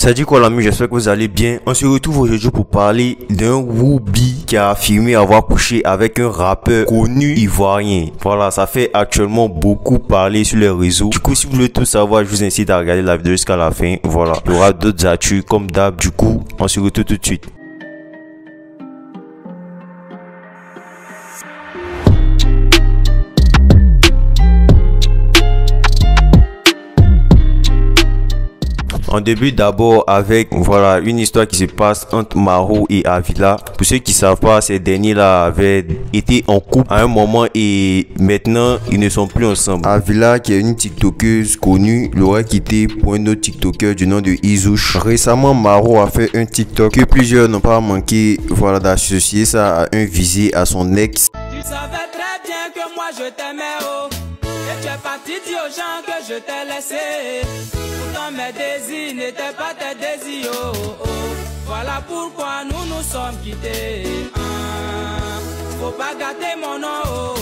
Ça dit quoi l'ami, j'espère que vous allez bien. On se retrouve aujourd'hui pour parler d'un Whoobi qui a affirmé avoir couché avec un rappeur connu ivoirien. Voilà, ça fait actuellement beaucoup parler sur les réseaux. Du coup, si vous voulez tout savoir, je vous incite à regarder la vidéo jusqu'à la fin. Voilà, il y aura d'autres actus comme d'hab. Du coup, on se retrouve tout de suite. On débute d'abord avec une histoire qui se passe entre Maro et Avila. Pour ceux qui savent pas, ces derniers-là avaient été en couple à un moment et maintenant ils ne sont plus ensemble. Avila, qui est une tiktokeuse connue, l'aurait quitté pour un autre tiktoker du nom de Izouche. Récemment, Maro a fait un TikTok que plusieurs n'ont pas manqué d'associer ça à un visé à son ex. Tu savais très bien que moi je t'aimais, oh. Et tu es parti dire aux gens que je t'ai laissé. Pourtant mes désirs n'étaient pas tes désirs, oh, oh. Voilà pourquoi nous nous sommes quittés. Faut pas gâter mon nom, oh.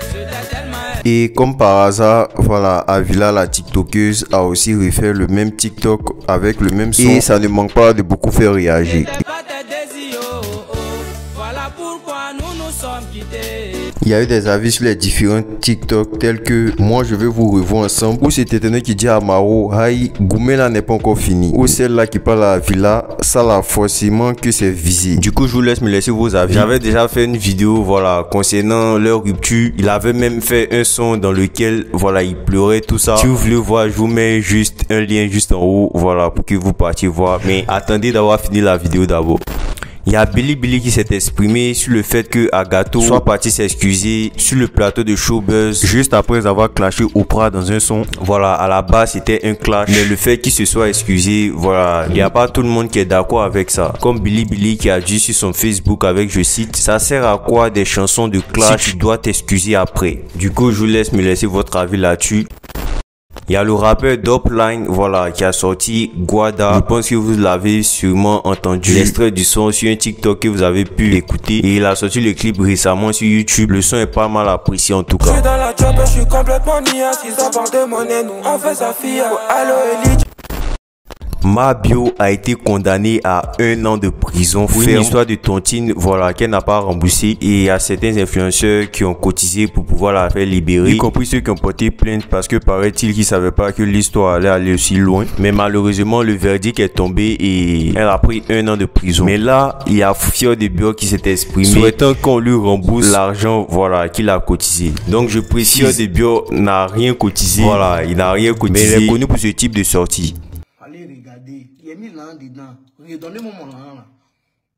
Je t'ai tellement... Et comme par hasard, Avila, la tiktokeuse, a aussi refait le même TikTok avec le même son. Et ça ne manque pas de beaucoup faire réagir. Voilà pourquoi nous nous sommes quittés. Il y a eu des avis sur les différents TikTok tels que moi je veux vous revoir ensemble, ou c'est étonnant qui dit à Maro Haï Goumela n'est pas encore fini, ou celle-là qui parle à Villa, ça l'a forcément que c'est visé. Du coup je vous laisse me laisser vos avis. J'avais déjà fait une vidéo concernant leur rupture. Il avait même fait un son dans lequel il pleurait tout ça. Si vous voulez voir, je vous mets juste un lien juste en haut pour que vous partiez voir, mais attendez d'avoir fini la vidéo d'abord. Il y a Billy qui s'est exprimé sur le fait que Agato soit parti s'excuser sur le plateau de Showbuzz juste après avoir clashé Oprah dans un son. À la base c'était un clash, mais le fait qu'il se soit excusé, il n'y a pas tout le monde qui est d'accord avec ça. Comme Billy qui a dit sur son Facebook avec, je cite, ça sert à quoi des chansons de clash si tu dois t'excuser après. Du coup je vous laisse me laisser votre avis là-dessus. Il y a le rappeur Dopline, qui a sorti Guada. Je pense que vous l'avez sûrement entendu. L'extrait du son sur un TikTok que vous avez pu écouter. Et il a sorti le clip récemment sur YouTube. Le son est pas mal apprécié en tout cas. Je suis dans la job, je suis complètement niais. Si ça parle de monnaie, nous on fait sa fille. Allo Elite. Mabio a été condamné à 1 an de prison pour une histoire de tontine qu'elle n'a pas remboursé, et il y a certains influenceurs qui ont cotisé pour pouvoir la faire libérer, y compris ceux qui ont porté plainte parce que paraît-il qu'ils savaient pas que l'histoire allait aller aussi loin. Mais malheureusement le verdict est tombé et elle a pris 1 an de prison. Mais là il y a Fio de Bio qui s'est exprimé souhaitant qu'on lui rembourse l'argent qu'il a cotisé. Donc je précise, Fio de Bio n'a rien cotisé, il n'a rien cotisé, mais il est connu pour ce type de sortie. Allez regarder, il y a mis l'an dedans. Redonnez-moi mon lan là.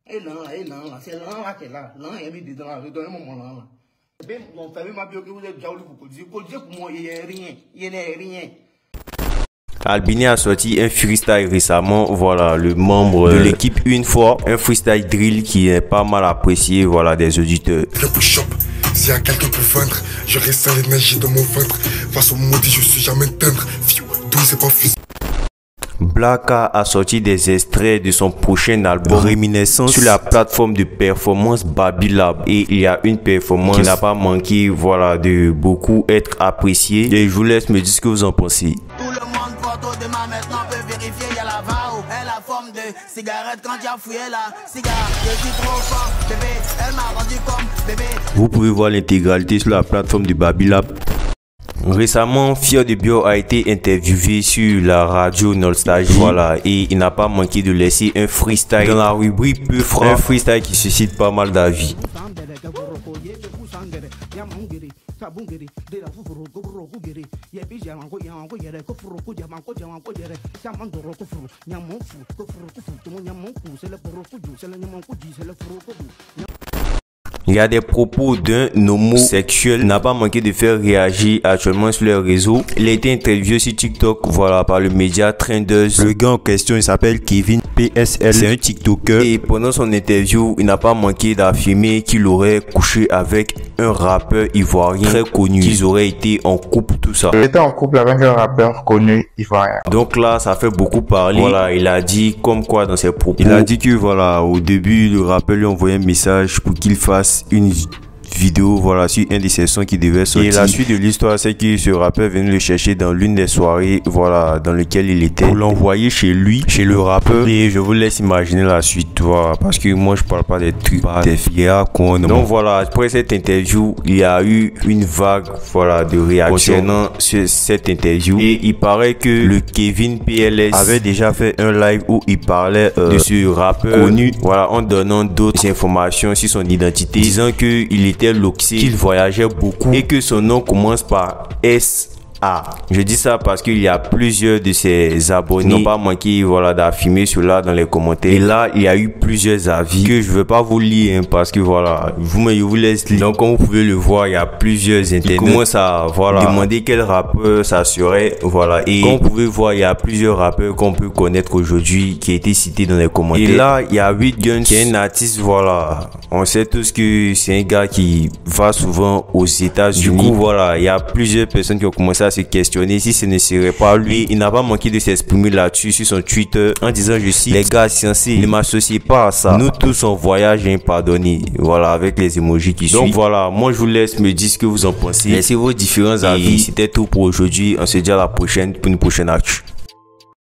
Et l'an là, c'est l'an là qui est là. L'an il y a mis dedans là, redonnez-moi mon lan là. Bon, savez ma bio que vous êtes déjà voulu vous cotiser. Cotiser pour moi, il n'y a rien. Il n'y a rien. Albini a sorti un freestyle récemment, le membre de l'équipe une fois, un freestyle drill qui est pas mal apprécié, des auditeurs. Le push-up, s'il y a quelqu'un pour vendre, je reste à l'énergie de mon ventre. Face au maudit, je suis jamais tendre. D'où c'est pas fils. Blacka a sorti des extraits de son prochain album Réminiscence sur la plateforme de performance Babylab, et il y a une performance qui n'a pas manqué de beaucoup être appréciée, et je vous laisse me dire ce que vous en pensez. Tout le monde photo de ma maintenant peut vérifier, y'a la VAO. Elle a forme de cigarette quand j'ai fouillé la cigarette. Je suis trop fort, bébé, elle m'a rendu comme bébé. Vous pouvez voir l'intégralité sur la plateforme de Babylab. Récemment, Fio de Bio a été interviewé sur la radio Nostalgie, et il n'a pas manqué de laisser un freestyle dans la rubrique Peu Franc, un freestyle qui suscite pas mal d'avis. Il y a des propos d'un homosexuel, n'a pas manqué de faire réagir actuellement sur les réseaux. Il a été interviewé sur TikTok, par le média Trenders. Le gars en question, il s'appelle Kevin PSL. C'est un TikToker. Et pendant son interview, il n'a pas manqué d'affirmer qu'il aurait couché avec un rappeur ivoirien très connu. Qu'ils auraient été en couple, tout ça. Il était en couple avec un rappeur connu ivoirien. Donc là, ça fait beaucoup parler. Il a dit comme quoi dans ses propos. Il a dit que au début, le rappeur lui a envoyé un message pour qu'il fasse une vidéo, voilà, sur un de ses sons qui devait sortir. Et la suite de l'histoire, c'est que ce rappeur est venu le chercher dans l'une des soirées, voilà, dans lequel il était, pour l'envoyer chez lui, chez le rappeur. Et je vous laisse imaginer la suite, voilà, parce que moi je parle pas des trucs, des filles qu'on. Donc voilà, après cette interview, il y a eu une vague, voilà, de réactions concernant cette interview. Et il paraît que le Kevin PLS avait déjà fait un live où il parlait de ce rappeur connu, voilà, en donnant d'autres informations sur son identité, disant que il était loxé, qu'il voyageait beaucoup et que son nom commence par S. Je dis ça parce qu'il y a plusieurs de ses abonnés n'ont pas manqué, voilà, d'affirmer cela dans les commentaires. Et là, il y a eu plusieurs avis que je ne vais pas vous lire, hein, parce que voilà, je vous laisse lire. Donc, comme vous pouvez le voir, il y a plusieurs internautes qui commencent à, voilà, demander quel rappeur ça serait, voilà. Et comme vous pouvez voir, il y a plusieurs rappeurs qu'on peut connaître aujourd'hui qui a été cité dans les commentaires. Et là, il y a 8 Guns qui est un artiste, voilà. On sait tous que c'est un gars qui va souvent aux États-Unis. Du coup, voilà, il y a plusieurs personnes qui ont commencé à se questionner si ce ne serait pas lui. Il n'a pas manqué de s'exprimer là-dessus sur son Twitter en disant, je cite, les gars sciencés, ne m'associez pas à ça. Nous tous on voyage impardonné. Voilà, avec les emojis qui suivent. Donc voilà, moi je vous laisse me dire ce que vous en pensez. Laissez vos différents avis. C'était tout pour aujourd'hui. On se dit à la prochaine pour une prochaine actu.